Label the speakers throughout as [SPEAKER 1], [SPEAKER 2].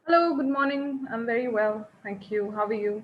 [SPEAKER 1] Hello, good morning. I'm very well. Thank you. How are you?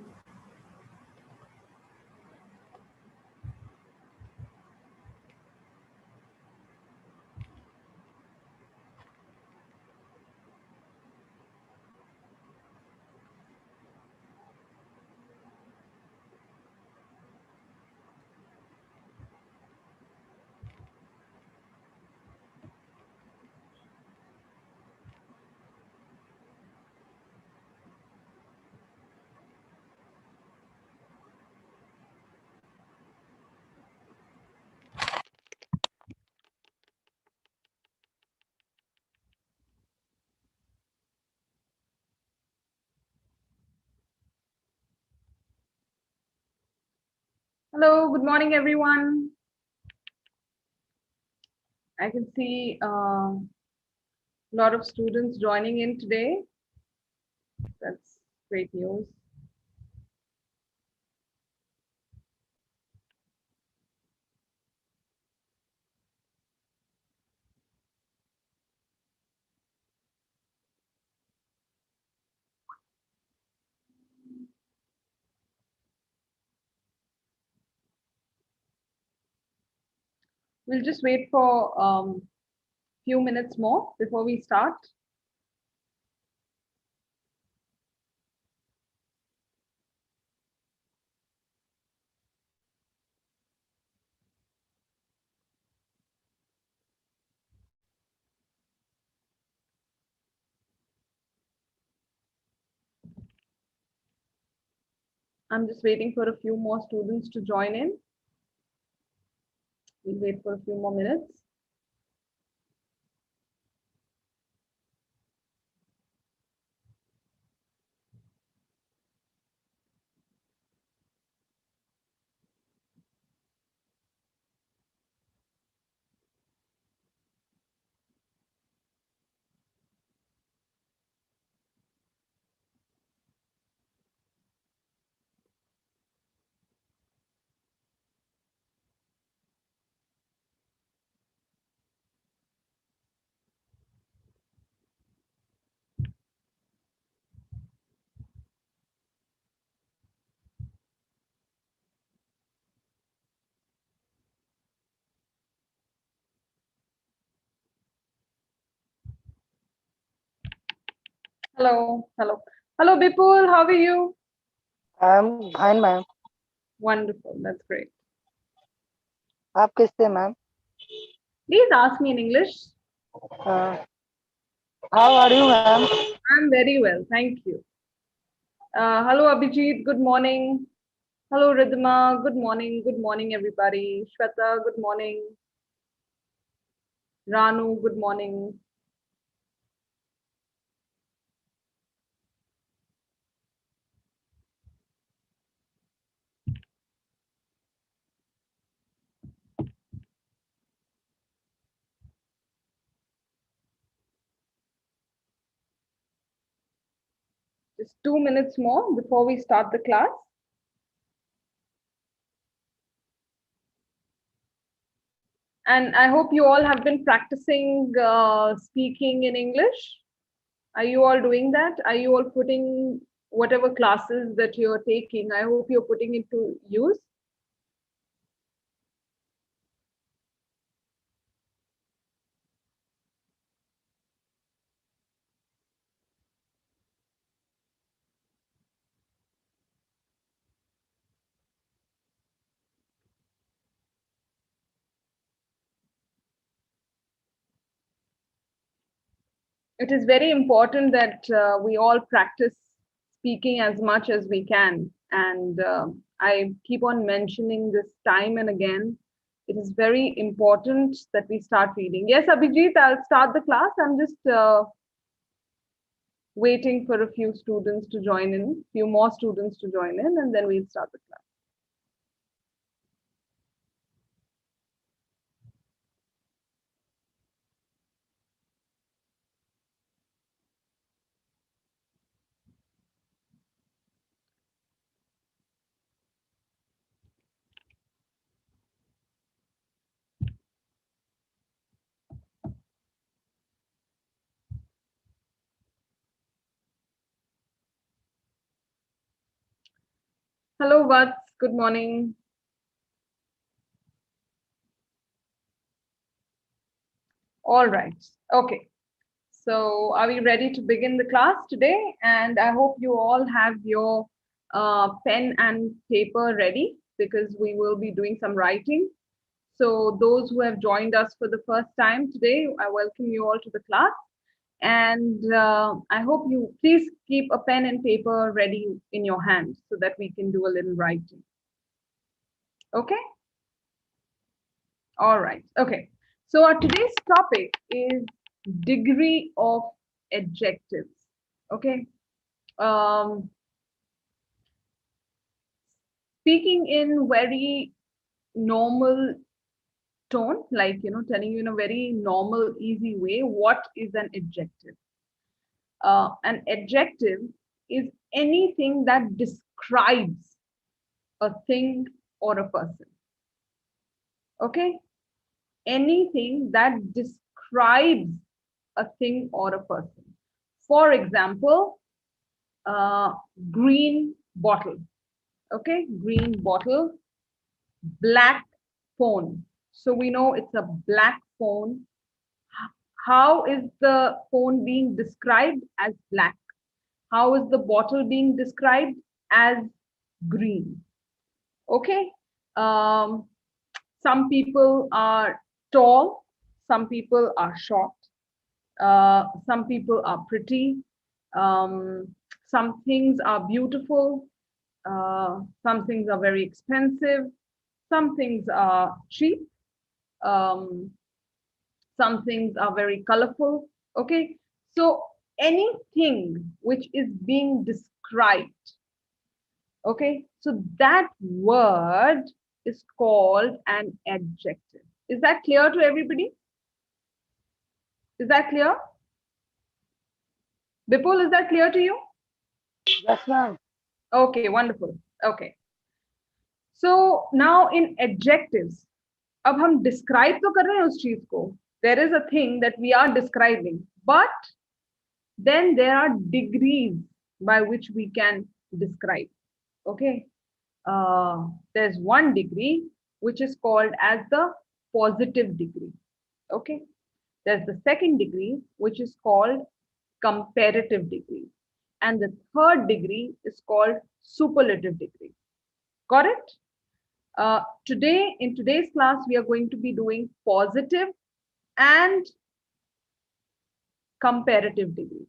[SPEAKER 1] Hello, good morning, everyone. I can see a lot of students joining in today. That's great news. We'll just wait for a few minutes more before we start. I'm just waiting for a few more students to join in. We'll wait for a few more minutes. Hello, hello. Hello, Bipul. How are you?
[SPEAKER 2] I'm fine, ma'am.
[SPEAKER 1] Wonderful. That's great.
[SPEAKER 2] आप कैसे हैं, ma'am?
[SPEAKER 1] Please ask me in English.
[SPEAKER 2] How are you, ma'am?
[SPEAKER 1] I'm very well. Thank you. Hello, Abhijit. Good morning. Hello, Ridhima. Good morning. Good morning, everybody. Shweta, good morning. Ranu, good morning. Just 2 minutes more before we start the class. And I hope you all have been practicing speaking in English. Are you all doing that? Are you all putting whatever classes that you're taking? I hope you're putting it to use. It is very important that we all practice speaking as much as we can. And I keep on mentioning this time and again. It is very important that we start reading. Yes, Abhijit, I'll start the class. I'm just waiting for a few students to join in, few more students to join in, and then we'll start the class. Hello, Vats. Good morning. All right. Okay. So, are we ready to begin the class today? And I hope you all have your pen and paper ready because we will be doing some writing. So, those who have joined us for the first time today, I welcome you all to the class. And I hope you please keep a pen and paper ready in your hand so that we can do a little writing. Okay? All right. Okay. So our today's topic is degree of adjectives. Okay. Um, Speaking in very normal tone, like telling you in a very normal, easy way, what is an adjective? An adjective is anything that describes a thing or a person. Okay. Anything that describes a thing or a person. For example, uh, green bottle. Okay, green bottle, black phone. So we know it's a black phone. How is the phone being described? As black. How is the bottle being described? As green. Okay. Um, some people are tall, some people are short, some people are pretty, um, some things are beautiful, some things are very expensive, some things are cheap, um, some things are very colorful. Okay, so anything which is being described, okay, so that word is called an adjective. Is that clear to everybody? Is that clear? Bipul, is that clear to you?
[SPEAKER 2] Yes, ma'am.
[SPEAKER 1] Okay, wonderful. Okay. So now in adjectives, अब हम describe तो कर रहे हैं उस चीज को. There is a thing that we are describing, but then there are degrees by which we can describe. Okay. There's one degree which is called as the positive degree. Okay. There's the second degree which is called comparative degree. And the third degree is called superlative degree. Got it? Today, in today's class, we are going to be doing positive and comparative degree.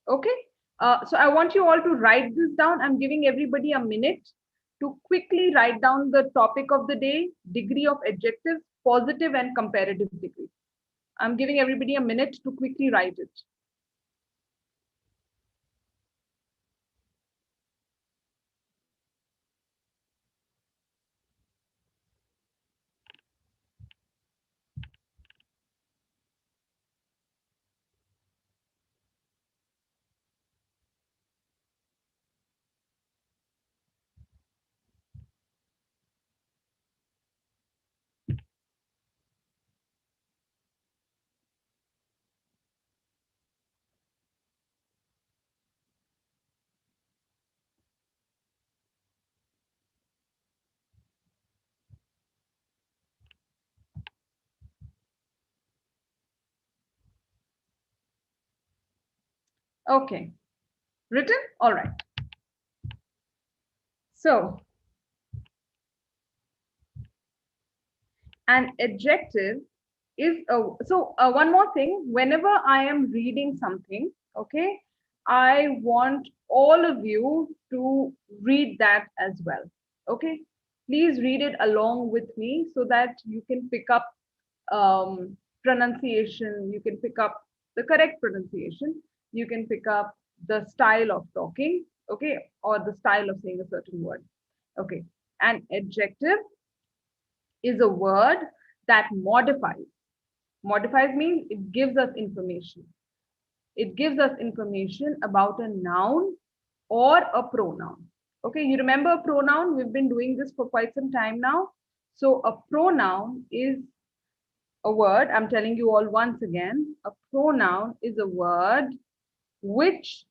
[SPEAKER 1] Okay. So I want you all to write this down. I'm giving everybody a minute to quickly write down the topic of the day, degree of adjectives, positive and comparative degree. I'm giving everybody a minute to quickly write it. Okay. Written? All right. So an adjective is one more thing. Whenever I am reading something, okay, I want all of you to read that as well. Okay, please read it along with me so that you can pick up pronunciation, you can pick up the correct pronunciation, you can pick up the style of talking, okay, or the style of saying a certain word. Okay, an adjective is a word that modifies. Modifies means it gives us information. It gives us information about a noun or a pronoun. Okay, you remember a pronoun? We've been doing this for quite some time now. So a pronoun is a word, I'm telling you all once again, a pronoun is a word which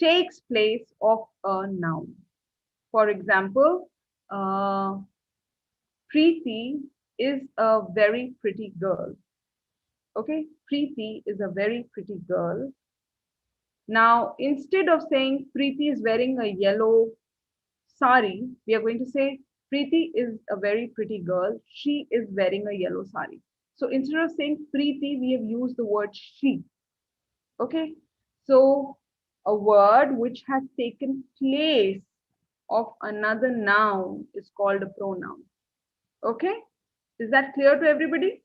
[SPEAKER 1] takes place of a noun. For example, Preeti is a very pretty girl. Okay, Preeti is a very pretty girl. Now, instead of saying Preeti is wearing a yellow sari, we are going to say Preeti is a very pretty girl. She is wearing a yellow sari. So instead of saying Preeti, we have used the word she. Okay, so a word which has taken place of another noun is called a pronoun. Okay, is that clear to everybody?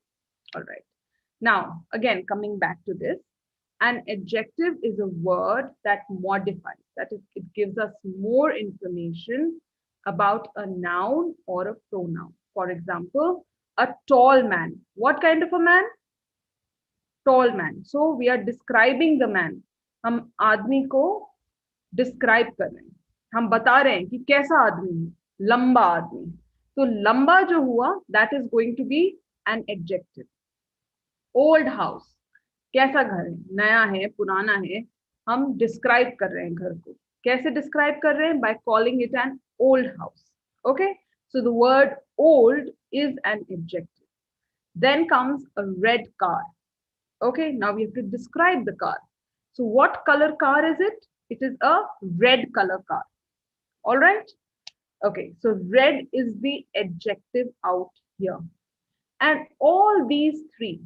[SPEAKER 1] All right. Now, again, coming back to this, an adjective is a word that modifies, that is, it gives us more information about a noun or a pronoun. For example, a tall man. What kind of a man? Tall man. So we are describing the man. हम आदमी को describe कर रहे हैं, हम बता रहे हैं कि कैसा आदमी है, लंबा आदमी. तो लंबा जो हुआ, that is going to be an adjective. Old house, कैसा घर है, नया है, पुराना है, हम डिस्क्राइब कर रहे हैं घर को. कैसे डिस्क्राइब कर रहे हैं? By calling it an old house. Okay, so the word old is an adjective. Then comes a red car. Okay, now we have to describe the car. So what color car is it? It is a red color car. All right. Okay, so red is the adjective out here. And all these three,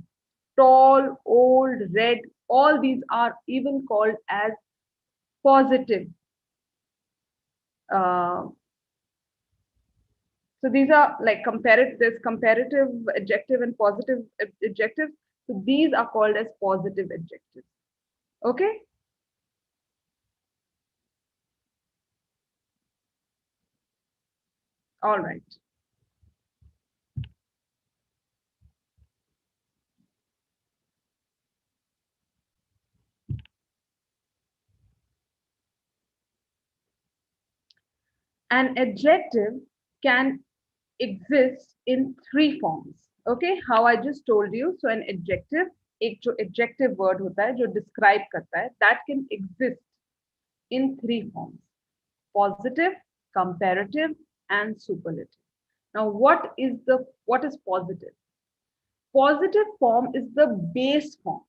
[SPEAKER 1] tall, old, red, all these are even called as positive. Uh, so these are like comparative, there's comparative adjective and positive adjectives. So these are called as positive adjectives. Okay. All right. An adjective can exist in three forms. Okay, how I just told you. So an adjective, एक जो adjective word होता है जो describe करता है, that can exist in three forms: positive, comparative, and superlative. Now, what is positive? Positive form is the base form.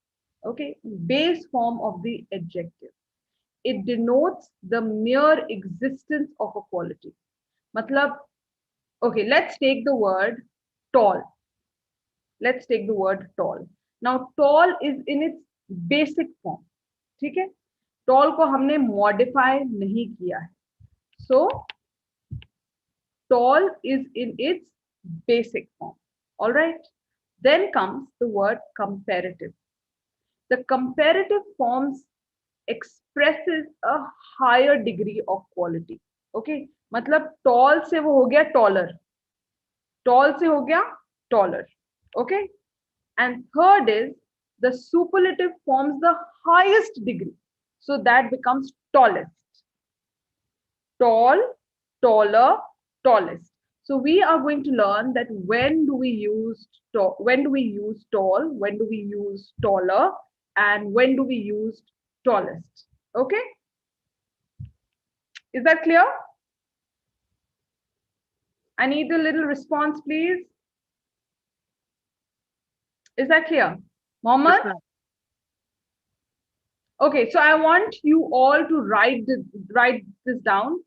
[SPEAKER 1] Okay, base form of the adjective. It denotes the mere existence of a quality. Matlab, okay, let's take the word tall. Let's take the word tall. Now, tall is in its basic form. ठीक है? Tall को हमने modify नहीं किया है. So, tall is in its basic form. All right. Then comes the word comparative. The comparative forms expresses a higher degree of quality. Okay, मतलब tall से वो हो गया taller, tall से हो गया taller. Okay, and third is the superlative forms the highest degree, so that becomes tallest. Tall, taller, tallest. So we are going to learn that when do we use tall, when do we use tall, when do we use taller, and when do we use tallest. Okay, is that clear? I need a little response, please. Is that clear, Mohammed?
[SPEAKER 2] Yes,
[SPEAKER 1] Okay, so I want you all to write this down.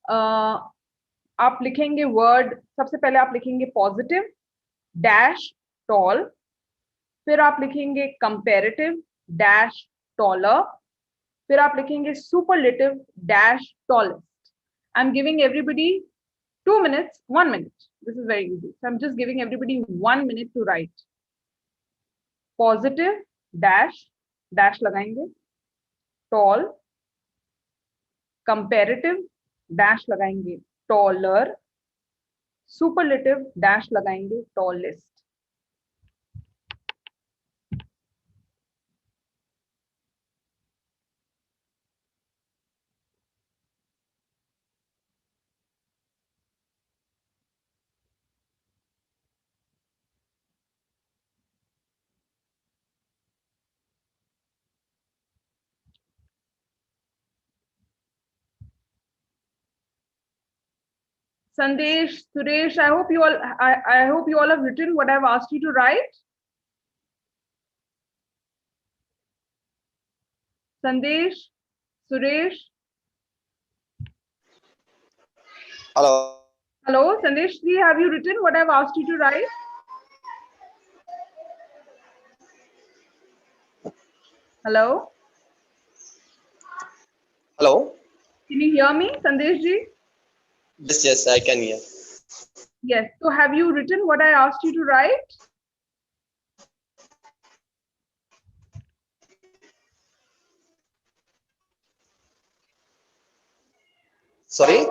[SPEAKER 1] आप लिखेंगे word, सबसे पहले आप लिखेंगे positive dash tall, फिर आप लिखेंगे comparative dash taller, फिर आप लिखेंगे superlative dash tallest. I'm giving everybody 2 minutes, 1 minute. This is very easy. So I'm just giving everybody 1 minute to write. Positive dash dash लगाएंगे, tall, comparative dash लगाएंगे, taller, superlative dash लगाएंगे, tallest. Sandesh, Suresh, I hope you all have written what I've asked you to write. Sandesh, Suresh.
[SPEAKER 3] Hello.
[SPEAKER 1] Hello, Sandesh, have you written what I've asked you to write? Hello?
[SPEAKER 3] Hello.
[SPEAKER 1] Can you hear me, Sandesh ji?
[SPEAKER 3] Yes, I can hear.
[SPEAKER 1] Yes. So have you written what I asked you to write?
[SPEAKER 3] Sorry?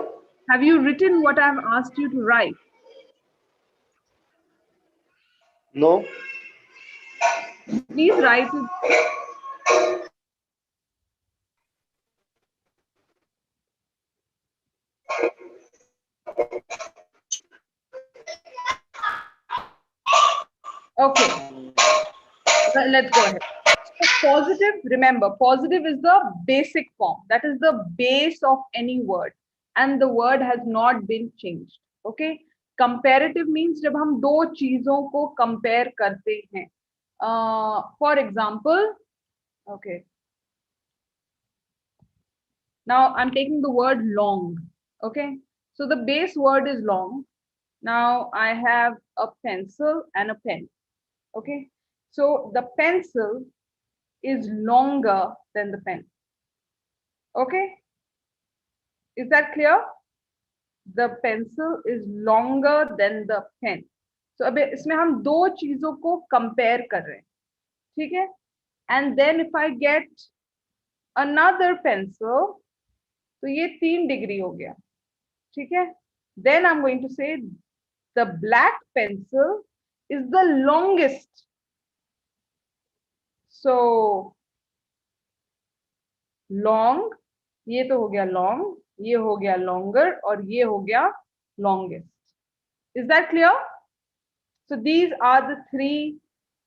[SPEAKER 1] Have you written what I've asked you to write?
[SPEAKER 3] No.
[SPEAKER 1] Please write it. Okay. Let's go ahead. So positive, remember, positive is the basic form. That is the base of any word. And the word has not been changed. Okay. Comparative means जब हम दो चीजों को compare करते हैं. For example, okay. Now I'm taking the word long. Okay. So the base word is long. Now I have a pencil and a pen. Okay. So the pencil is longer than the pen. Okay. Is that clear? The pencil is longer than the pen. So अब इसमें हम दो चीजों को compare कर रहे हैं. ठीक है? And then if I get another pencil, तो ये 3 डिग्री हो गया. ठीक है? Then I'm going to say the black pencil is the longest. So long, ये तो हो गया long, ये हो गया longer और ये हो गया longest. Is that clear? So these are the 3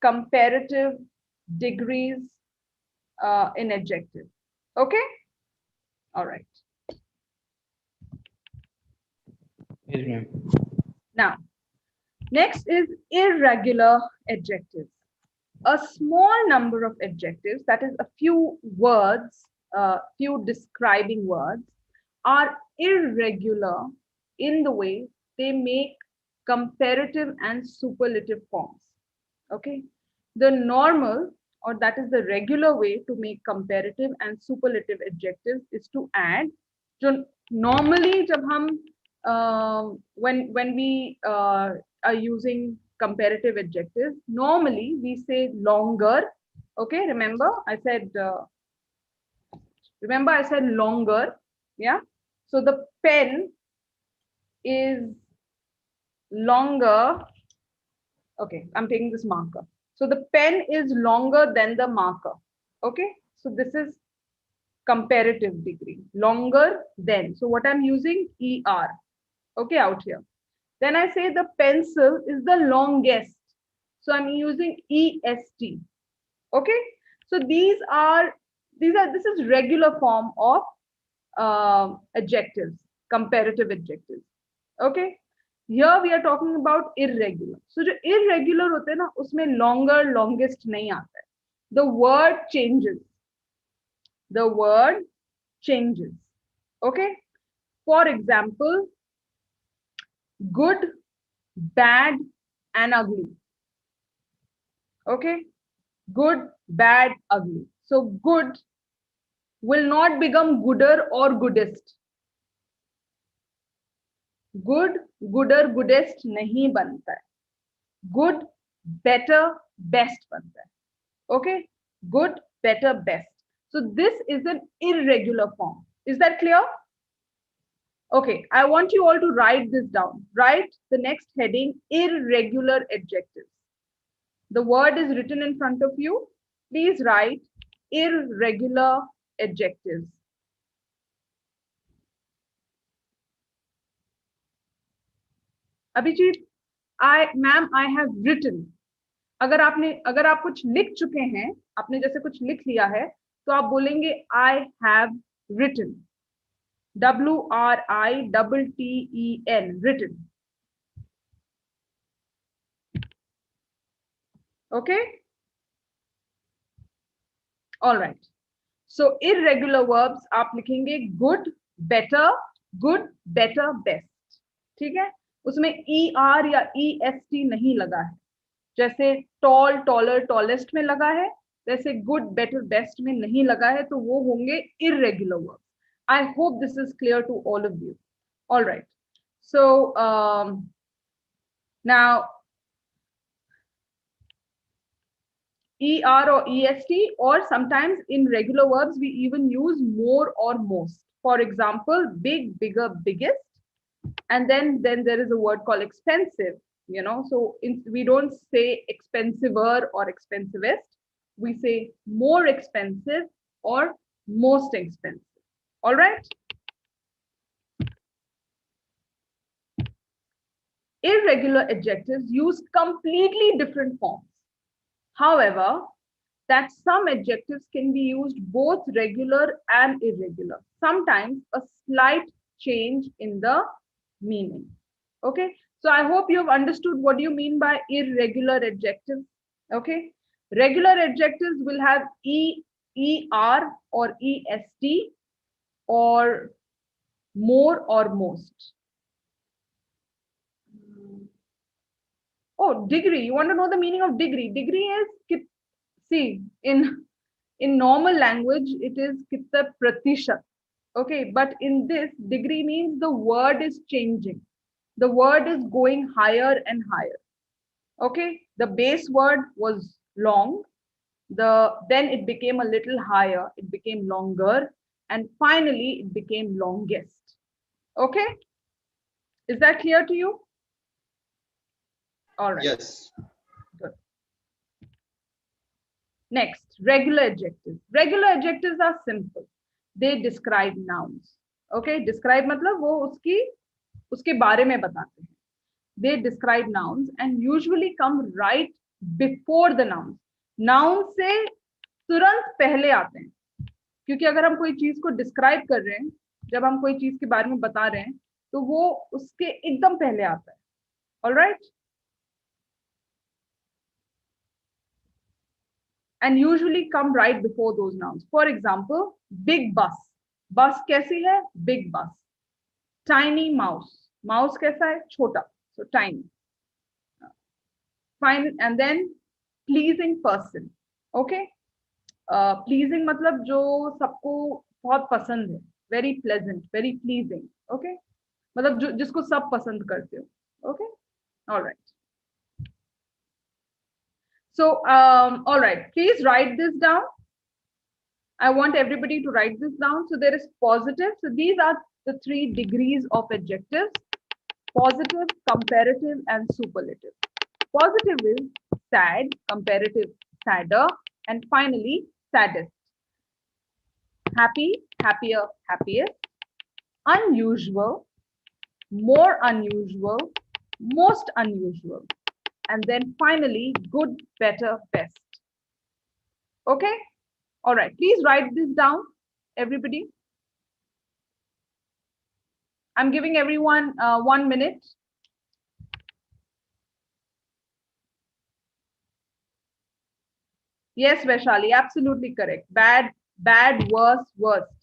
[SPEAKER 1] comparative degrees in adjective. Okay? All right.
[SPEAKER 2] Yes, ma'am.
[SPEAKER 1] Now, next is irregular adjectives. A small number of adjectives, that is a few words, few describing words, are irregular in the way they make comparative and superlative forms. Okay. The normal, or that is the regular way to make comparative and superlative adjectives is to add. So normally, जब हम when we are using comparative adjectives, normally we say longer. Okay, remember I said longer. Yeah. So the pen is longer. Okay, I'm taking this marker. So the pen is longer than the marker. Okay, so this is comparative degree. Longer than. So what I'm using ER. Okay, out here. Then I say the pencil is the longest. So I'm using EST. Okay, so this is regular form of adjectives, comparative adjectives. Okay. Here we are talking about irregular. So जो irregular होते हैं ना, उसमें longer, longest नहीं आता है. The word changes. The word changes. Okay. For example, good, bad, and ugly. Okay. Good, bad, ugly. So good will not become gooder or goodest. Good, gooder, goodest नहीं बनता है. Good, better, best बनता है. Okay. Good, better, best. So this is an irregular form. Is that clear? Okay, I want you all to write this down. Write the next heading, irregular adjectives. The word is written in front of you. Please write irregular adjectives. Abhijit, ma'am, I have written. अगर आप कुछ लिख चुके हैं, आपने जैसे कुछ लिख लिया है, तो आप बोलेंगे I have written. WRITTEN, written. Okay. All right. So irregular verbs आप लिखेंगे good, better, best. ठीक है, उसमें ER या EST नहीं लगा है. जैसे tall, taller, tallest में लगा है, वैसे good, better, best में नहीं लगा है, तो वो होंगे irregular verbs. I hope this is clear to all of you. All right. So now ER or EST, or sometimes in regular verbs we even use more or most. For example, big, bigger, biggest, and then there is a word called expensive. You know, so we don't say expensiver or expensivest. We say more expensive or most expensive. All right. Irregular adjectives use completely different forms. However, that some adjectives can be used both regular and irregular. Sometimes a slight change in the meaning. Okay, so I hope you've understood what do you mean by irregular adjectives. Okay, regular adjectives will have ER or EST or more or most. Oh, degree. You want to know the meaning of degree? Degree is, see, in normal language, it is kitta pratishat. Okay, but in this, degree means the word is changing. The word is going higher and higher. Okay, the base word was long. Then it became a little higher. It became longer, and finally it became longest. Okay, is that clear to you? All right.
[SPEAKER 3] Yes.
[SPEAKER 1] Good. Next, regular adjectives. Regular adjectives are simple. They describe nouns. Okay, describe मतलब वो उसके बारे में बताते हैं. They describe nouns and usually come right before the nouns. Noun से तुरंत पहले आते हैं, क्योंकि अगर हम कोई चीज को डिस्क्राइब कर रहे हैं, जब हम कोई चीज के बारे में बता रहे हैं, तो वो उसके एकदम पहले आता है. All right. And usually come right before those nouns. For example, big bus. Bus कैसी है? Big bus. Tiny mouse. Mouse कैसा है? छोटा. So tiny. Fine. And then pleasing person. Okay. Pleasing मतलब जो सबको बहुत पसंद है. Very pleasant. Very pleasing. Okay. मतलब जिसको सब पसंद करते हो. Okay. All right. So, all right, please write this down. I want everybody to write this down. So there is positive. So these are the 3 degrees of adjectives: positive, comparative, and superlative. Positive is sad, comparative, sadder, and finally, saddest. Happy, happier, happiest. Unusual, more unusual, most unusual. And then finally, good, better, best. Okay? All right, please write this down, everybody. I'm giving everyone 1 minute. Yes, Vaishali, absolutely correct. Bad, bad, worse, worst.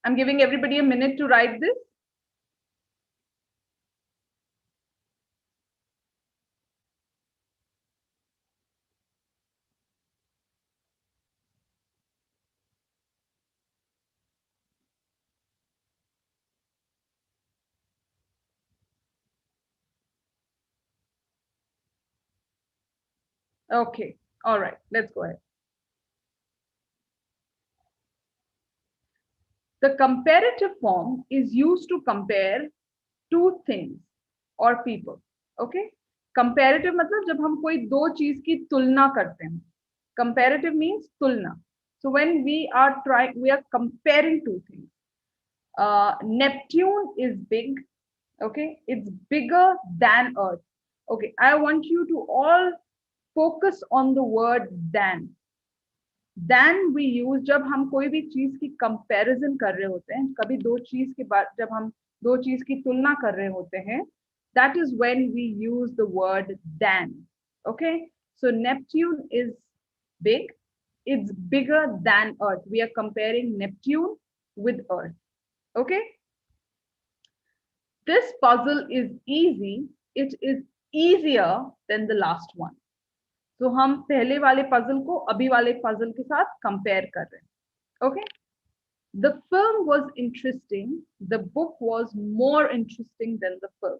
[SPEAKER 1] I'm giving everybody a minute to write this. Okay, all right, let's go ahead. The comparative form is used to compare 2 things or people. Okay? Comparative मतलब जब हम कोई 2 चीज की तुलना करते हैं. Comparative means तुलना. So when we are comparing two things. Neptune is big. Okay, it's bigger than Earth. Okay, I want you to all focus on the word than. Than we use जब हम कोई भी चीज की comparison कर रहे होते हैं, कभी दो चीज के बाद जब हम दो चीज की तुलना कर रहे होते हैं, that is when we use the word than. Okay, so Neptune is big. It's bigger than Earth. We are comparing Neptune with Earth. Okay, this puzzle is easy. It is easier than the last one. तो हम पहले वाले puzzle को अभी वाले puzzle के साथ compare कर रहे हैं. Okay, the film was interesting, the book was more interesting than the film.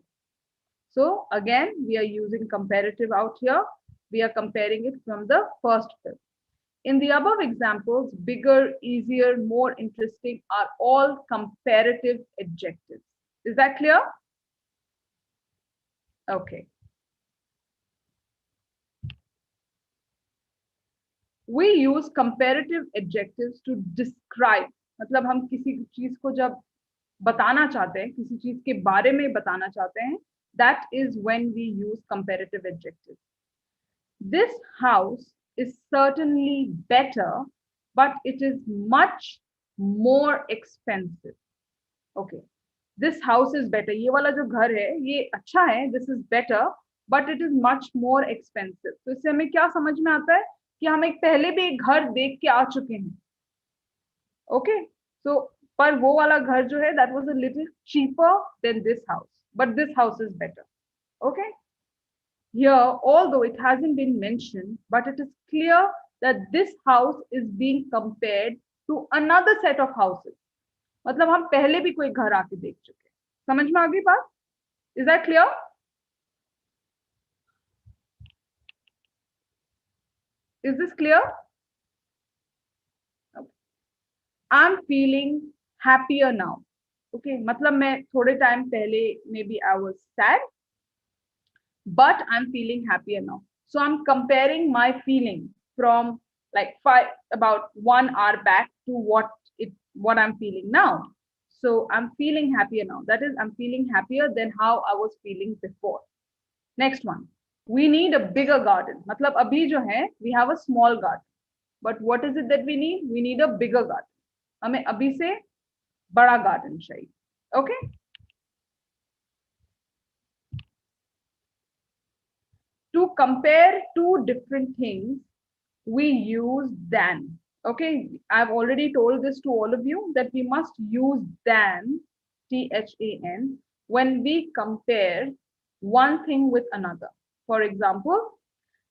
[SPEAKER 1] So again we are using comparative out here. We are comparing it from the first film. In the above examples, bigger, easier, more interesting are all comparative adjectives. Is that clear? Okay. We use comparative adjectives to describe. मतलब हम किसी चीज को जब बताना चाहते हैं, किसी चीज के बारे में बताना चाहते हैं, that is when we use comparative adjectives. This house is certainly better, but it is much more expensive. Okay, this house is better. ये वाला जो घर है ये अच्छा है. This is better, but it is much more expensive. तो इससे हमें क्या समझ में आता है कि हम एक पहले भी एक घर देख के आ चुके हैं. ओके, सो पर वो वाला घर जो है that was a little cheaper than this house, but this house is better. Okay, here although it hasn't been mentioned, but it is clear that this house is being compared to another set of houses. मतलब हम पहले भी कोई घर आके देख चुके हैं. समझ में आ गई बात? Is that clear? Is this clear? Okay. I'm feeling happier now. Okay, मतलब मैं थोड़े टाइम पहले maybe I was sad, but I'm feeling happier now. So I'm comparing my feeling from like about 1 hour back to what I'm feeling now. So I'm feeling happier now. That is, I'm feeling happier than how I was feeling before. Next one. We need a bigger garden. मतलब अभी जो है we have a small garden, but what is it that we need? We need a bigger garden. हमें अभी से बड़ा garden चाहिए. Okay? To compare two different things, we use than. Okay, I've already told this to all of you that we must use than, THAN, when we compare one thing with another. For example,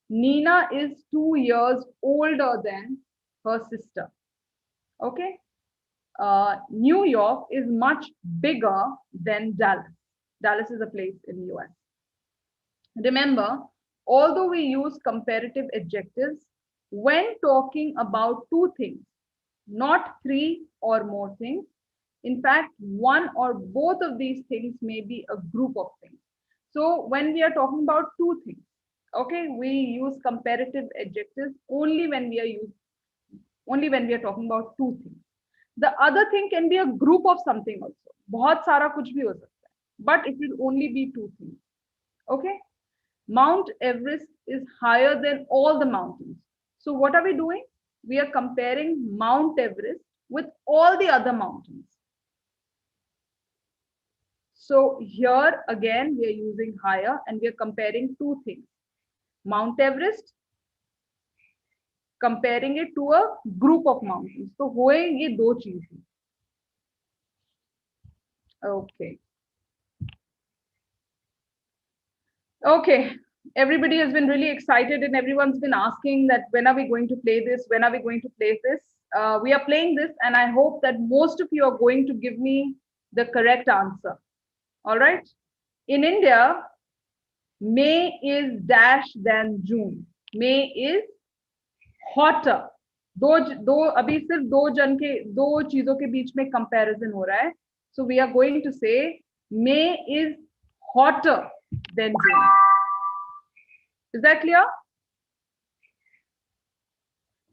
[SPEAKER 1] Nina is 2 years older than her sister. Okay. New York is much bigger than Dallas. Dallas is a place in the US. Remember, although we use comparative adjectives when talking about two things, not 3 or more things. In fact, one or both of these things may be a group of things. So when we are talking about two things, okay, we use comparative adjectives only when we are talking about two things. The other thing can be a group of something also. बहुत सारा कुछ भी हो सकता है, but it will only be two things. Okay, Mount Everest is higher than all the mountains. So what are we doing? We are comparing Mount Everest with all the other mountains. So here again we are using higher and we are comparing two things. Mount Everest, comparing it to a group of mountains. तो हुए ये दो चीजें. Okay. Okay. Everybody has been really excited and everyone's been asking that when are we going to play this? When are we going to play this? We are playing this and I hope that most of you are going to give me the correct answer. All right. In India, May is dash than June. May is hotter. दो अभी सिर्फ दो चीजों के बीच में comparison हो रहा है. So we are going to say May is hotter than June. Is that clear?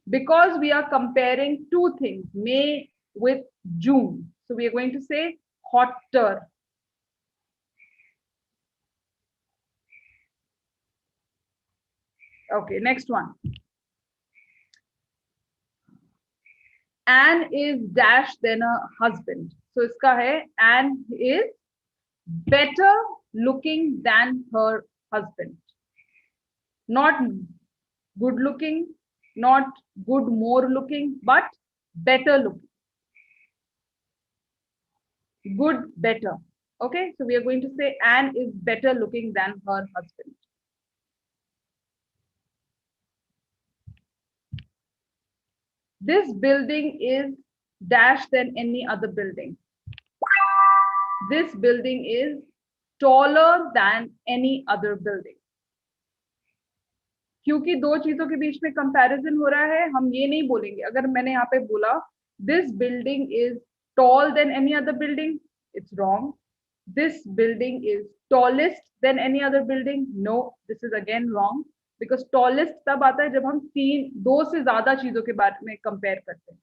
[SPEAKER 1] because we are comparing two things, May with June. So we are going to say hotter. Okay, next one. Anne is dash than a husband. So iska hai, Anne is better looking than her husband. Not good looking, not good more looking, but better looking. Good, better. Okay, so we are going to say Anne is better looking than her husband. This building is dash than any other building. This building is taller than any other building. क्योंकि दो चीजों के बीच में comparison हो रहा है, हम ये नहीं बोलेंगे. अगर मैंने यहाँ पे बोला this building is tall than any other building, it's wrong. This building is tallest than any other building, no, this is again wrong. Because tallest तब आता है जब हम दो से ज्यादा चीजों के बारे में कंपेयर करते हैं.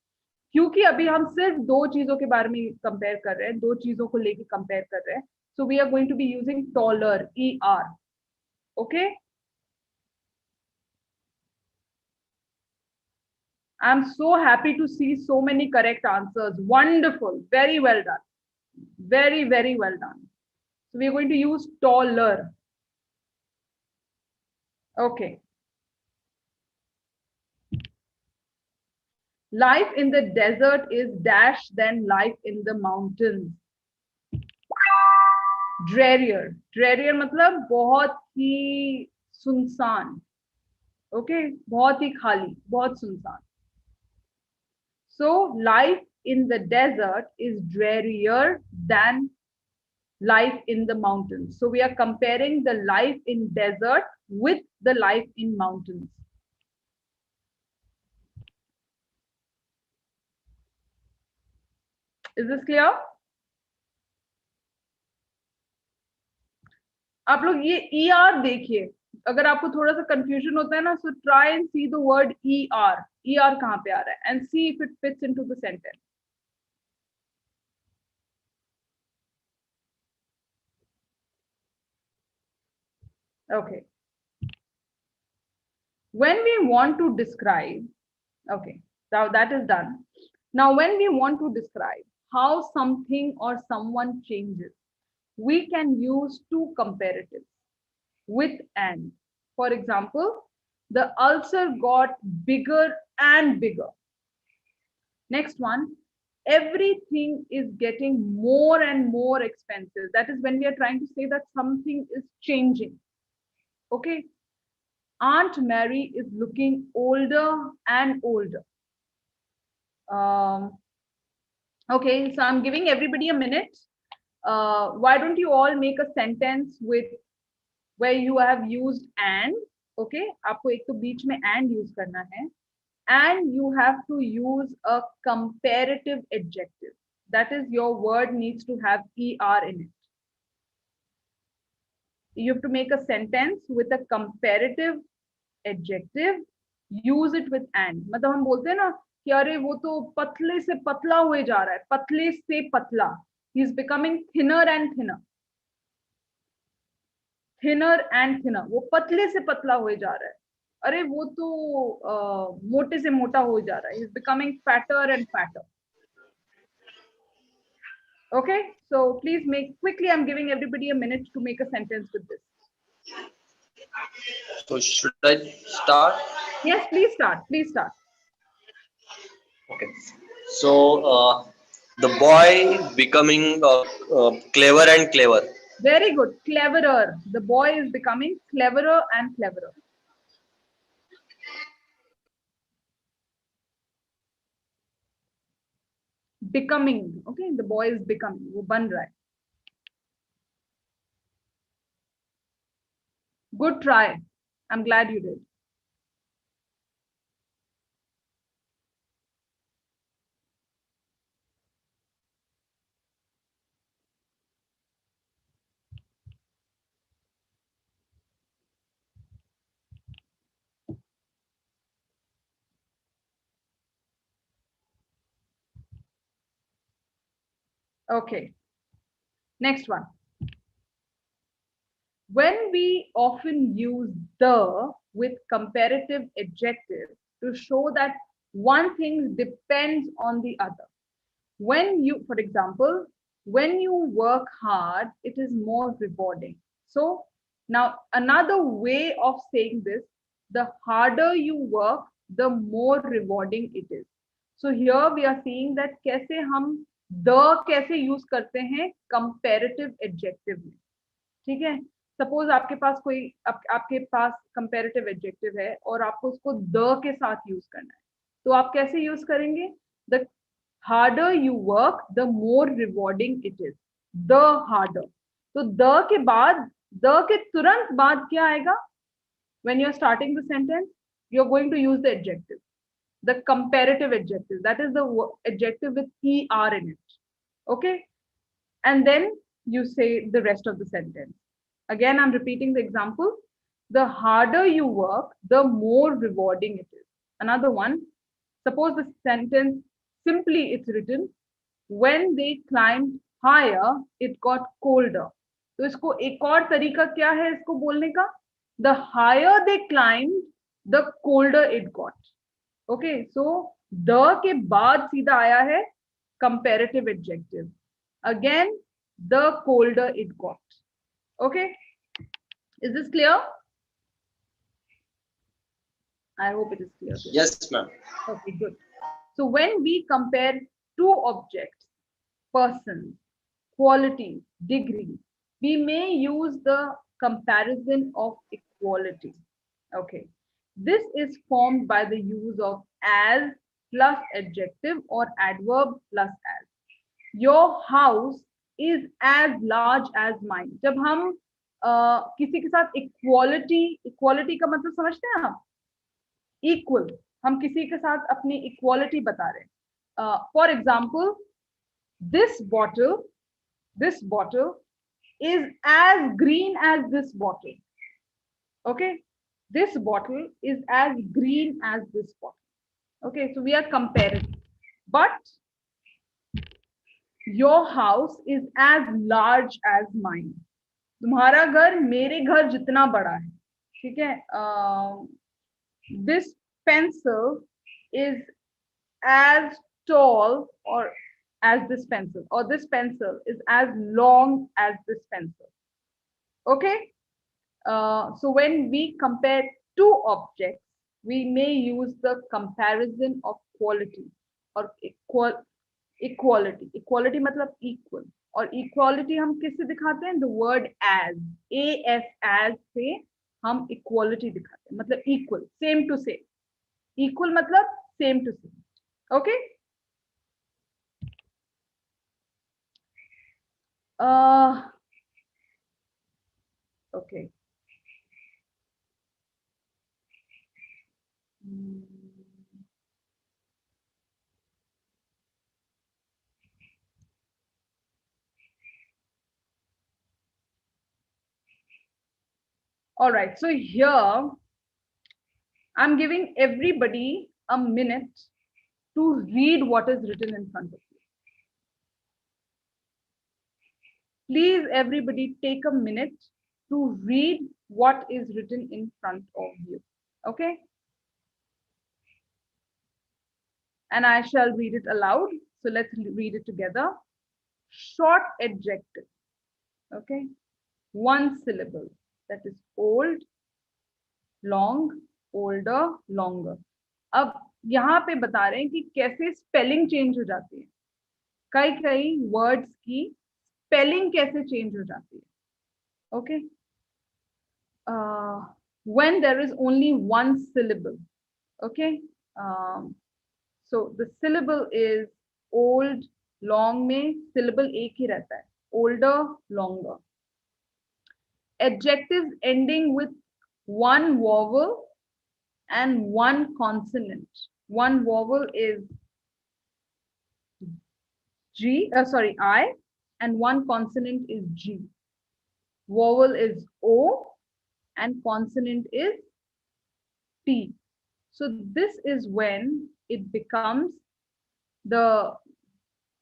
[SPEAKER 1] क्योंकि अभी हम सिर्फ दो चीजों के बारे में कंपेयर कर रहे हैं, दो चीजों को लेके कंपेयर कर रहे हैं. So we are going to be using taller, ER. Okay? I'm so happy to see so many correct answers. Wonderful. Very well done. Very, very well done. So we're going to use taller. Okay. Life in the desert is dash than life in the mountains. Drearier. Drearier मतलब बहुत ही सुनसान. Okay, बहुत ही खाली, बहुत सुनसान. So life in the desert is drearier than life in the mountains. So we are comparing the life in desert with the life in mountains. Is this clear? आप लोग ये ER देखिए. अगर आपको थोड़ा सा कंफ्यूजन होता है ना, so try and see the word ER. ER कहाँ पे आ रहा है and see if it fits into the sentence. Okay. When we want to describe, okay, now that is done. Now, when we want to describe how something or someone changes, we can use two comparatives with and. For example, the ulcer got bigger and bigger. Next one, everything is getting more and more expensive. That is when we are trying to say that something is changing. Okay. Aunt Mary is looking older and older. Okay, so I'm giving everybody a minute. Why don't you all make a sentence with where you have used and? Okay, आपको एक तो बीच में and use करना है, and you have to use a comparative adjective. That is, your word needs to have ER in it. You have to make a sentence with a comparative adjective. Use it with and. मतलब हम बोलते हैं ना कि अरे वो तो पतले से पतला हुए जा रहा है, पतले से पतला. He is becoming thinner and thinner. Thinner and thinner. वो पतले से पतला हुए जा रहा है. अरे वो तो मोटे से मोटा हो जा रहा है. He is becoming fatter and fatter. Okay, so please make quickly. I'm giving everybody a minute to make a sentence with this.
[SPEAKER 3] So should I start?
[SPEAKER 1] Yes, please start. Please start.
[SPEAKER 3] Okay. So the boy becoming clever and clever.
[SPEAKER 1] Very good. Cleverer. The boy is becoming cleverer and cleverer. Becoming. Okay, the boy is becoming. वो बन रहा है. Good try. I'm glad you did. Okay, next one. When we often use the with comparative adjective to show that one thing depends on the other. When you, for example, when you work hard, it is more rewarding. So now another way of saying this, the harder you work, the more rewarding it is. So here we are seeing that कैसे हम the कैसे use करते हैं comparative adjective में. ठीक है, suppose आपके पास कोई आपके पास कंपैरेटिव एडजेक्टिव है और आपको उसको द के साथ यूज करना है, तो आप कैसे यूज करेंगे? The harder you work the more rewarding it is. The harder, तो द के बाद, द के तुरंत बाद क्या आएगा? When you are starting the sentence, you are going to use the adjective, the comparative adjective, that is the adjective with er in it. Okay, and then you say the rest of the sentence. Again, I'm repeating the example. The harder you work, the more rewarding it is. Another one, suppose the sentence, simply it's written, when they climbed higher, it got colder. तो इसको एक और तरीका क्या है इसको बोलने का? The higher they climbed, the colder it got. Okay, so the के बाद सीधा आया है comparative adjective. Again, the colder it got. Okay, is this clear? I hope it is clear.
[SPEAKER 3] Yes, ma'am.
[SPEAKER 1] Okay, good. So when we compare two objects, persons, quality, degree, we may use the comparison of equality. Okay, this is formed by the use of as plus adjective or adverb plus as. Your house is as large as mine. जब हम किसी के साथ equality का मतलब समझते हैं आप? इक्वल, हम किसी के साथ अपनी इक्वालिटी बता रहे हैं. For example, this bottle is as green as this bottle. Okay, this bottle is as green as this bottle. Okay, so we are comparing. But your house is as large as mine. तुम्हारा घर मेरे घर जितना बड़ा है. ठीक है. This pencil is as tall or as this pencil, or this pencil is as long as this pencil. Okay, so when we compare two objects, we may use the comparison of quality or equality. Equality मतलब equal, और equality हम किससे दिखाते हैं? The word as, as से हम equality दिखाते हैं, मतलब equal, same to same. Equal मतलब same to same. Okay. Okay. All right, so here I'm giving everybody a minute to read what is written in front of you. Please, everybody, take a minute to read what is written in front of you. Okay? And I shall read it aloud. So let's read it together. Short adjective. Okay? One syllable. That is old, long, older, longer. अब यहाँ पे बता रहे हैं कि कैसे spelling change हो जाती है. कई वर्ड्स की स्पेलिंग कैसे चेंज हो जाती है. Okay? When there is only one syllable. Okay? So the syllable is old, long में syllable एक ही रहता है. Older, longer. Adjectives ending with one vowel and one consonant. One vowel is I, and one consonant is G. Vowel is O and consonant is T. So this is when it becomes the,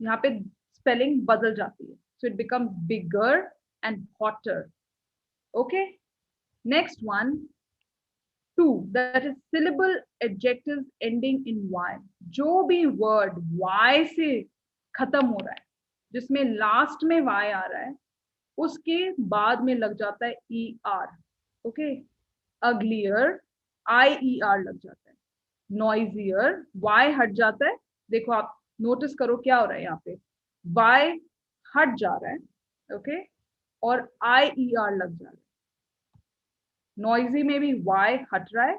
[SPEAKER 1] यहाँ पे spelling बदल जाती है. So it becomes bigger and hotter. Okay. Next one, 2, that is syllable adjectives ending in y. जो भी word y से खत्म हो रहा है, जिसमें लास्ट में y आ रहा है, उसके बाद में लग जाता है er. ओके. अग्लियर ier लग जाता है. नॉइजियर y हट जाता है. देखो आप नोटिस करो क्या हो रहा है यहाँ पे, y हट जा रहा है. ओके. और ier लग जा रहा है. नॉइजी में भी y हट रहा है,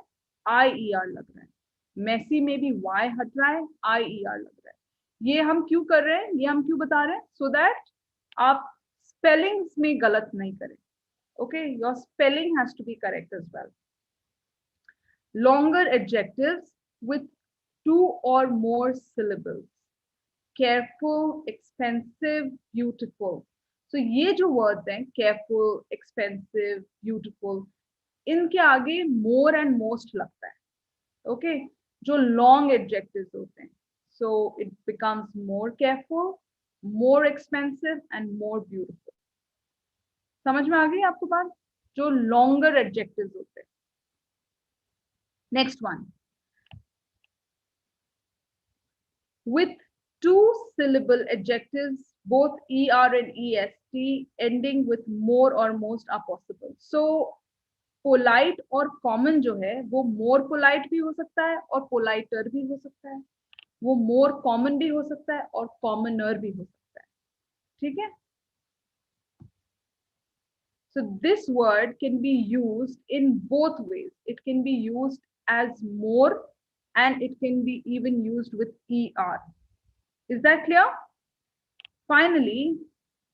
[SPEAKER 1] ier लग रहा है. मेसी में भी y हट रहा है, ier लग रहा है. ये हम क्यों कर रहे हैं, ये हम क्यों बता रहे हैं? सो दैट आप स्पेलिंग्स में गलत नहीं करें. Okay. Your spelling has to be correct as well. Longer adjectives with 2 or more syllables. Careful, expensive, beautiful. So ये जो words हैं, careful, expensive, beautiful, इनके आगे more and most लगता है. Okay. जो long adjectives होते हैं. So it becomes more careful, more expensive and more beautiful. समझ में आ गई आपको बात? जो longer adjectives होते हैं. Next one. With 2-syllable adjectives, both er and est ending with more or most are possible. So polite और common जो है वो more polite भी हो सकता है और politer भी हो सकता है. वो more common भी हो सकता है और commoner भी हो सकता है. ठीक है? So this word can be used in both ways. It can be used as more and it can be even used with er. Is that clear? Finally,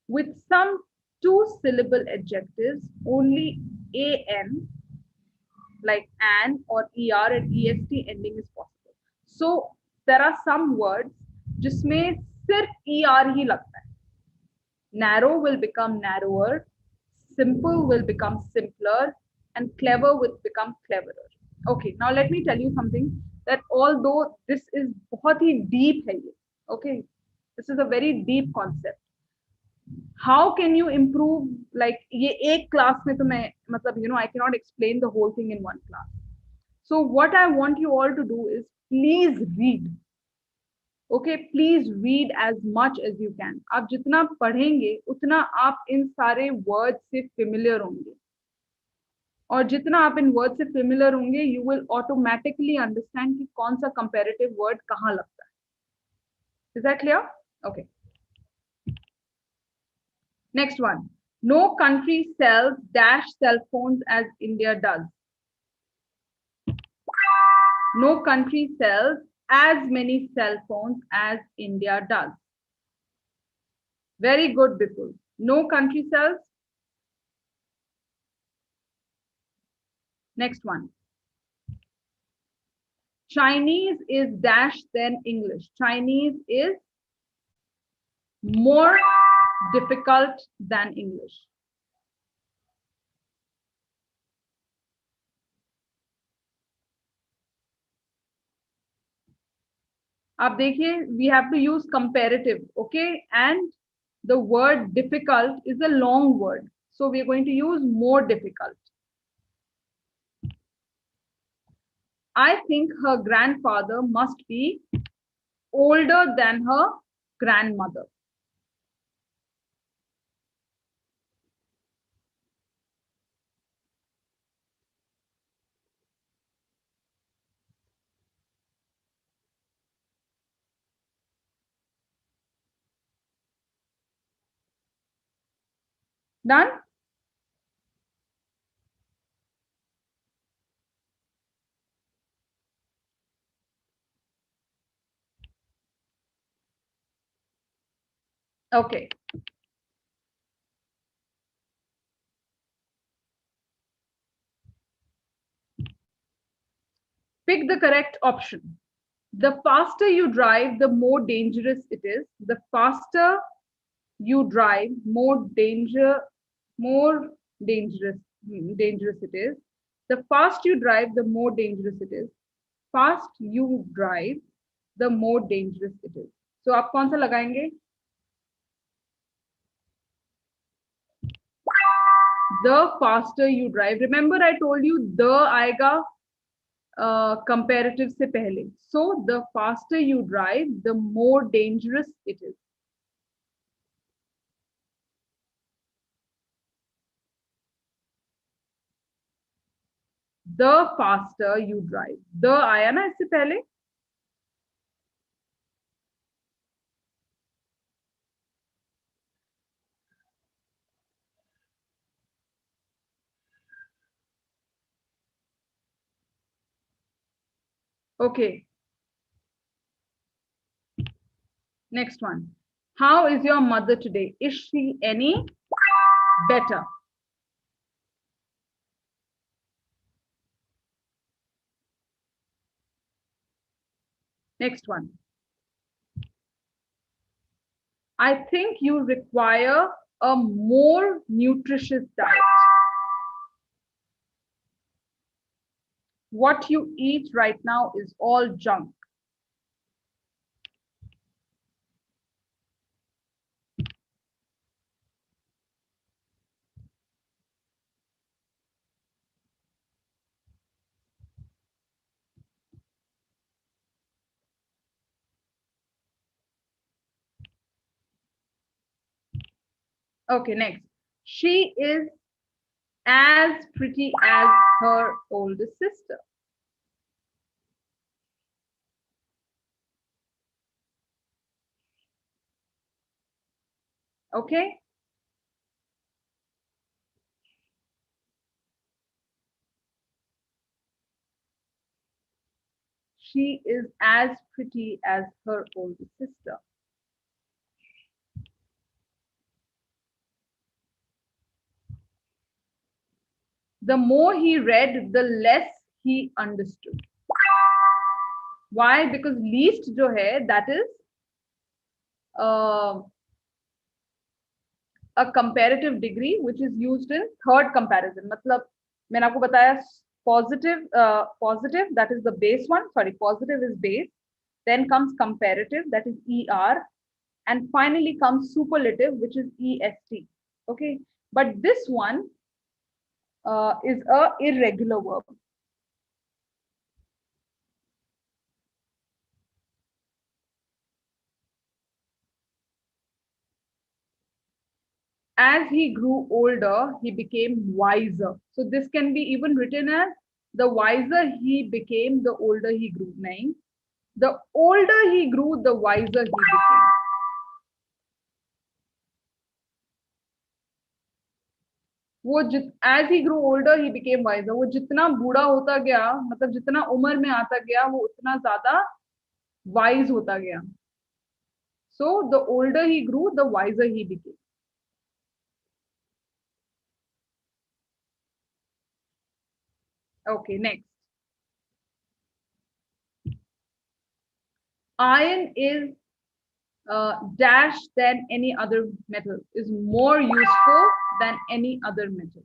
[SPEAKER 1] with some 2-syllable adjectives, only an, like an or er and est ending is possible. So there are some words जिसमें सिर्फ er ही लगता है. Narrow will become narrower, simple will become simpler, and clever will become cleverer. Okay, now let me tell you something, that although this is बहुत ही deep है ये, okay, this is a very deep concept. How can you improve, like ये एक class में तो मैं मतलब you know I cannot explain the whole thing in one class. So what I want you all to do is please read. Okay, please read as much as you can. आप जितना पढ़ेंगे उतना आप इन सारे words से familiar होंगे. और जितना आप इन वर्ड से फेमिलियर होंगे, यू विल ऑटोमेटिकली अंडरस्टैंड कि कौन सा कंपैरेटिव वर्ड कहाँ लगता है. Is that clear? Okay. Next one. No country sells dash cell phones as India does. No country sells as many cell phones as India does. Very good, Bipul. No country sells. Next one. Chinese is dash than English. Chinese is more difficult than English. आप देखिए, we have to use comparative, okay? And the word difficult is a long word, so we are going to use more difficult. I think her grandfather must be older than her grandmother. Done? Okay. Pick the correct option. The faster you drive, the more dangerous it is. The faster you drive, more dangerous it is. The fast you drive, the more dangerous it is. Fast you drive, the more dangerous it is. So आप कौन सा लगाएंगे? The faster you drive. Remember I told you the आएगा comparative से पहले. So the faster you drive, the more dangerous it is. The faster you drive. The आया ना इससे पहले. Okay. Next one. How is your mother today? Is she any better? Next one. I think you require a more nutritious diet. What you eat right now is all junk. Okay, next. She is as pretty as her older sister. Okay. She is as pretty as her older sister. The more he read, the less he understood. Why? Because least जो है, that is a comparative degree which is used in third comparison. मतलब मैंने आपको बताया positive, that is the base one. Sorry, positive is base. Then comes comparative, that is ER, and finally comes superlative, which is EST. Okay, but this one is a irregular verb. As he grew older, he became wiser. So this can be even written as the wiser he became, the older he grew. Nahin. The older he grew, the wiser he became. As he grew older, he became wiser. वो जितना बूढ़ा होता गया, मतलब जितना उम्र में आता गया, वो उतना ज़्यादा wise होता गया. So the older he grew, the wiser he became. Okay, next. Iron is dash than any other metal, is more useful than any other metal.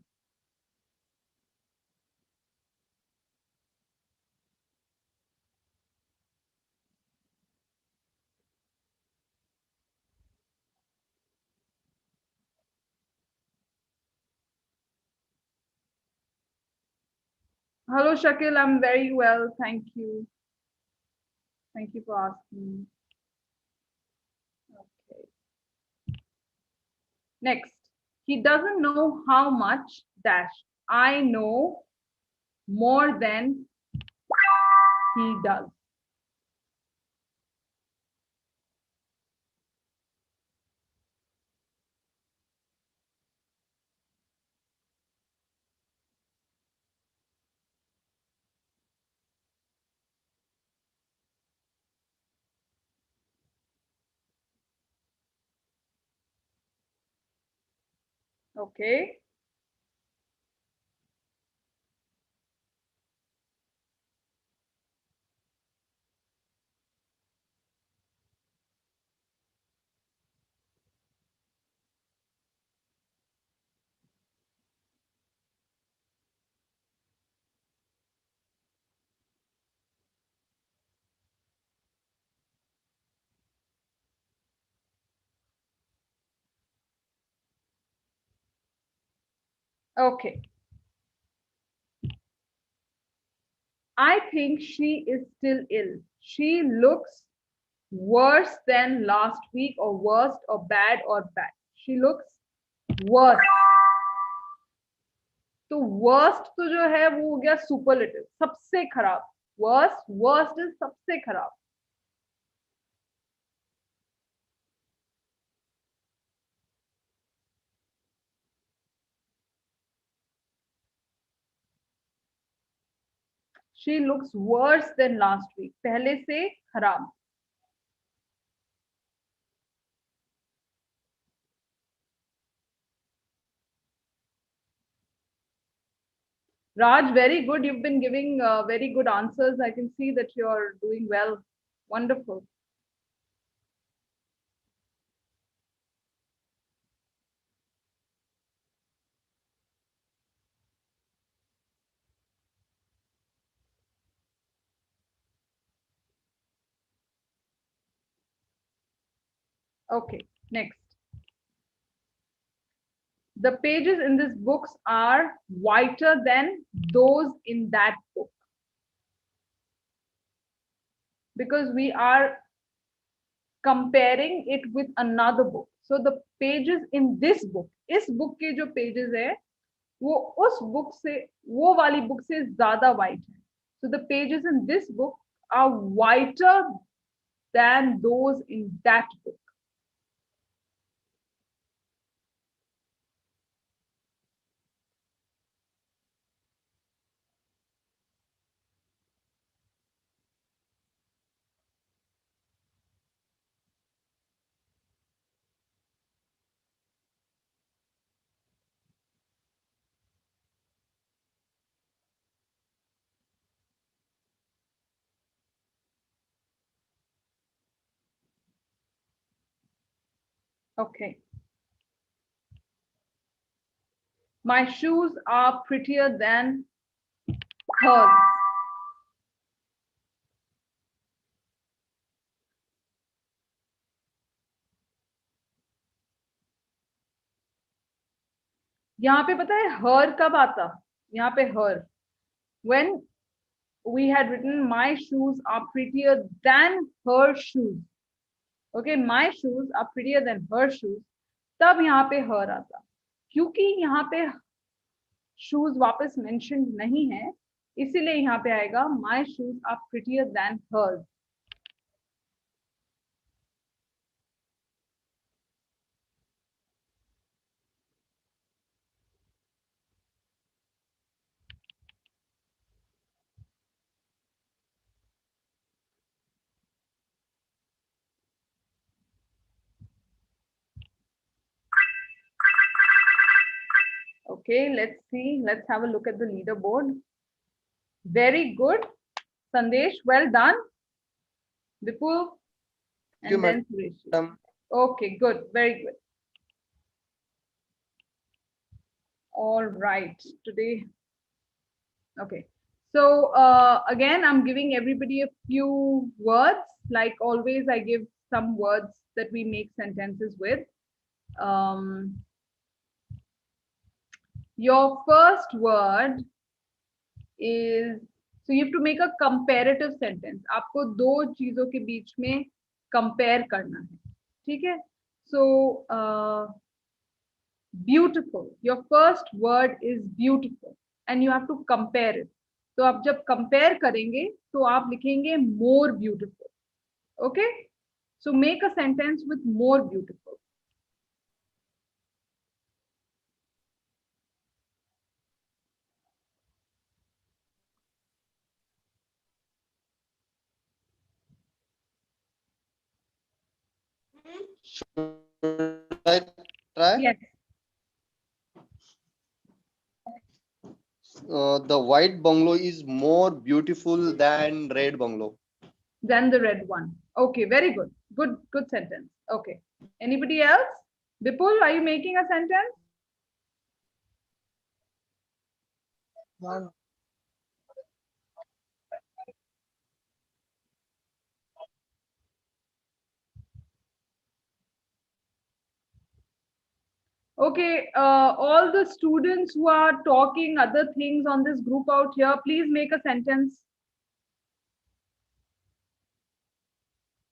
[SPEAKER 1] Hello, Shakil. I'm very well. Thank you. Thank you for asking. Okay. Next. He doesn't know how much dash. I know more than he does. Okay. Okay. I think she is still ill. She looks worse than last week, or worst, or bad, or bad. She looks worse. तो worst तो जो है वो हो गया superlative, सबसे खराब. Worst is सबसे खराब. She looks worse than last week. पहले से खराब. Raj, very good. You've been giving very good answers. I can see that you're doing well. Wonderful. Okay, next. The pages in this books are whiter than those in that book. Because we are comparing it with another book. So the pages in this book, इस book के जो pages है, वो उस book से, वो वाली book से ज़्यादा white है. So the pages in this book are whiter than those in that book. Okay. My shoes are prettier than hers. यहाँ पे पता है her कब आता? यहाँ पे her. When we had written my shoes are prettier than her shoes. Okay, my shoes are prettier than her shoes. तब यहाँ पे her आता. क्योंकि यहाँ पे shoes वापस mentioned नहीं है, इसीलिए यहाँ पे आएगा my shoes are prettier than hers. Okay, let's see. Let's have a look at the leaderboard. Very good. Sandesh, well done. Vipul and then Suresh. Okay, good. Very good. All right. Today. Okay. So again, I'm giving everybody a few words. Like always, I give some words that we make sentences with. Your first word is, so you have to make a comparative sentence. आपको दो चीजों के बीच में compare करना है, ठीक है? So beautiful. Your first word is beautiful, and you have to compare it. तो आप जब compare करेंगे, तो आप लिखेंगे more beautiful. Okay? So make a sentence with more beautiful.
[SPEAKER 4] Should I try?
[SPEAKER 1] Yes.
[SPEAKER 4] The white bungalow is more beautiful than red bungalow.
[SPEAKER 1] Than the red one. Okay, very good. Good sentence. Okay. Anybody else? Vipul, are you making a sentence? Okay, all the students who are talking other things on this group out here, please make a sentence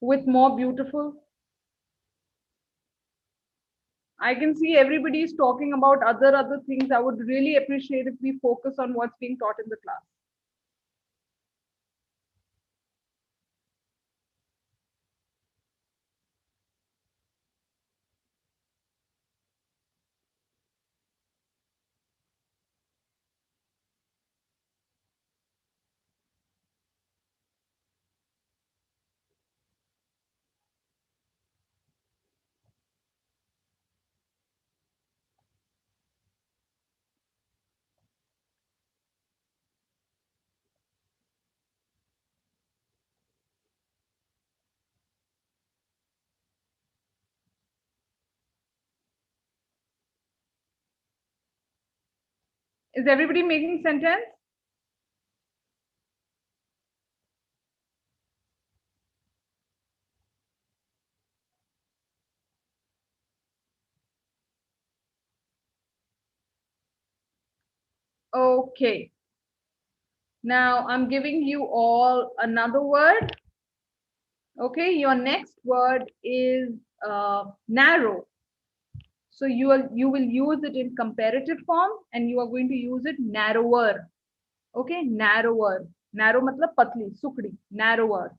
[SPEAKER 1] with more beautiful. I can see everybody is talking about other things. I would really appreciate if we focus on what's being taught in the class. Is everybody making sentence? Okay. Now I'm giving you all another word. Okay, your next word is narrow. So you will use it in comparative form and you are going to use it narrower. Okay, narrower. Narrow matlab patli, sukdi, narrower.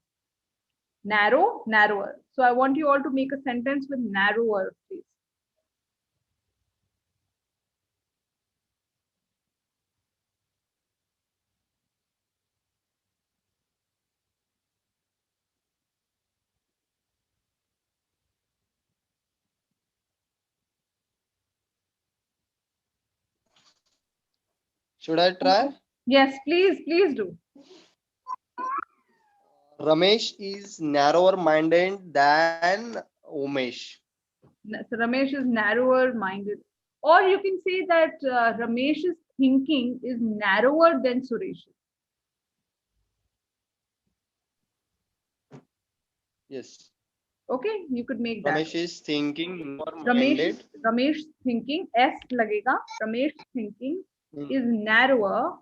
[SPEAKER 1] Narrow, narrower. So I want you all to make a sentence with narrower, please.
[SPEAKER 4] Should I try?
[SPEAKER 1] Yes, please do.
[SPEAKER 4] Ramesh is narrower minded than Umesh.
[SPEAKER 1] So Ramesh is narrower minded. Or you can say that Ramesh's thinking is narrower than Suresh's.
[SPEAKER 4] Yes.
[SPEAKER 1] Okay, you could make that.
[SPEAKER 4] Ramesh is thinking more
[SPEAKER 1] Ramesh,
[SPEAKER 4] minded.
[SPEAKER 1] Ramesh thinking, S lagega. Ramesh thinking is narrower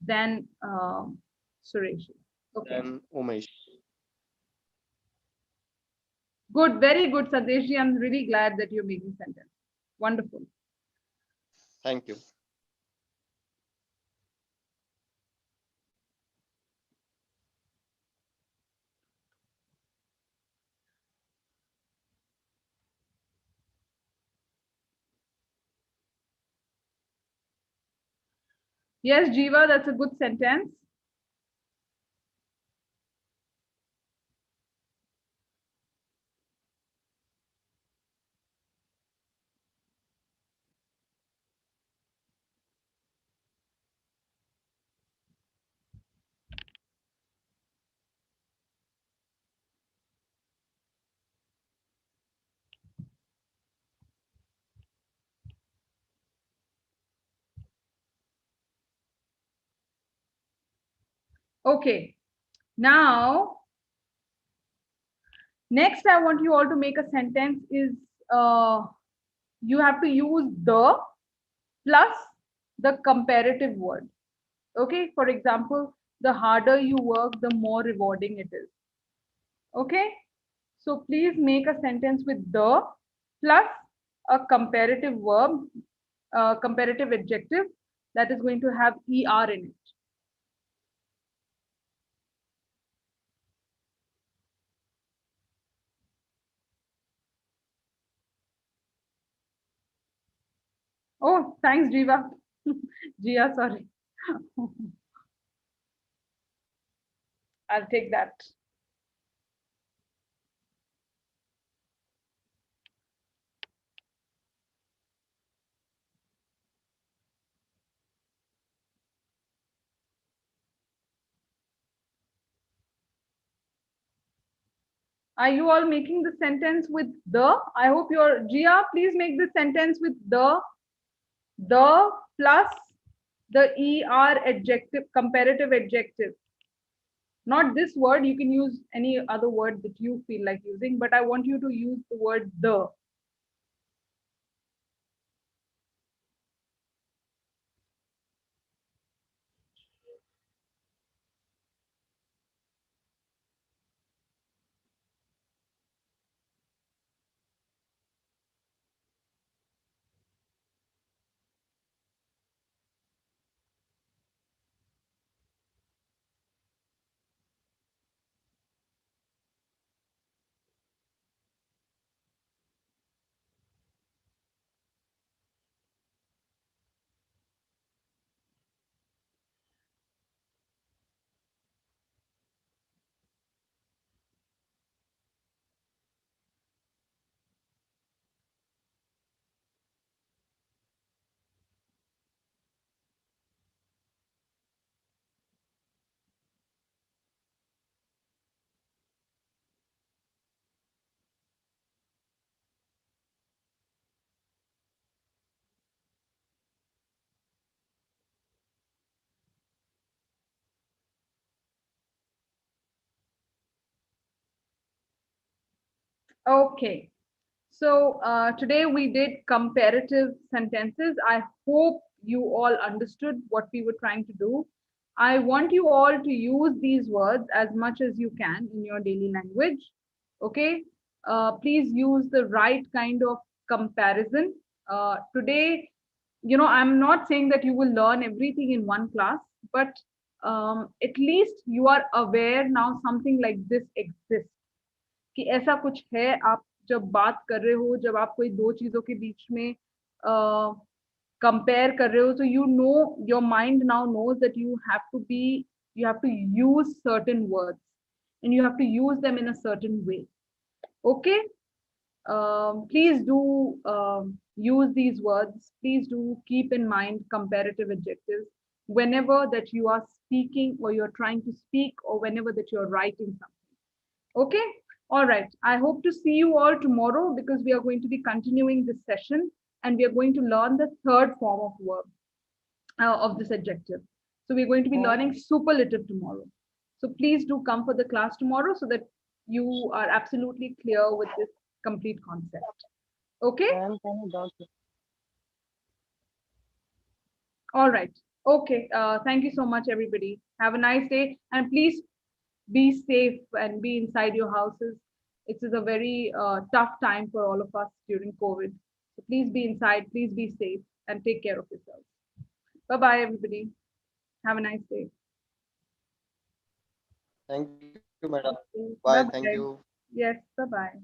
[SPEAKER 1] than Suresh. Okay.
[SPEAKER 4] Than Umesh.
[SPEAKER 1] Good, very good, Sadeshji. I'm really glad that you're making sentence. Wonderful.
[SPEAKER 4] Thank you.
[SPEAKER 1] Yes, Jiva, that's a good sentence. Okay. Now, next I want you all to make a sentence is you have to use the plus the comparative word. Okay. For example, the harder you work, the more rewarding it is. Okay. So please make a sentence with the plus a comparative verb, comparative adjective that is going to have er in it. Oh, thanks, Jiva. Jia, sorry. I'll take that. Are you all making the sentence with the? I hope you're, Jia, please make the sentence with the plus the er adjective, comparative adjective. Not this word, you can use any other word that you feel like using, but I want you to use the word the. Okay. So today we did comparative sentences. I hope you all understood what we were trying to do. I want you all to use these words as much as you can in your daily language. Okay. Please use the right kind of comparison. Today, I'm not saying that you will learn everything in one class, but at least you are aware now something like this exists. कि ऐसा कुछ है, आप जब बात कर रहे हो, जब आप कोई दो चीजों के बीच में कंपेयर कर रहे हो, तो you know, your mind now knows that you have to use certain words and you have to use them in a certain way. Okay. Please do use these words. Please do keep in mind comparative adjectives whenever that you are speaking or you're trying to speak or whenever that you're writing something. Okay. All right. I hope to see you all tomorrow because we are going to be continuing this session and we are going to learn the third form of verb of this adjective. So we're going to be learning superlative tomorrow. So please do come for the class tomorrow so that you are absolutely clear with this complete concept. Okay. All right. Okay. Thank you so much, everybody. Have a nice day and please be safe and be inside your houses. It is a very tough time for all of us during COVID. So please be inside, please be safe and take care of yourselves. Bye-bye, everybody. Have a nice day.
[SPEAKER 4] Thank you, madam.
[SPEAKER 1] Okay.
[SPEAKER 4] Bye.
[SPEAKER 1] Bye-bye.
[SPEAKER 4] Thank you.
[SPEAKER 1] Yes, bye-bye.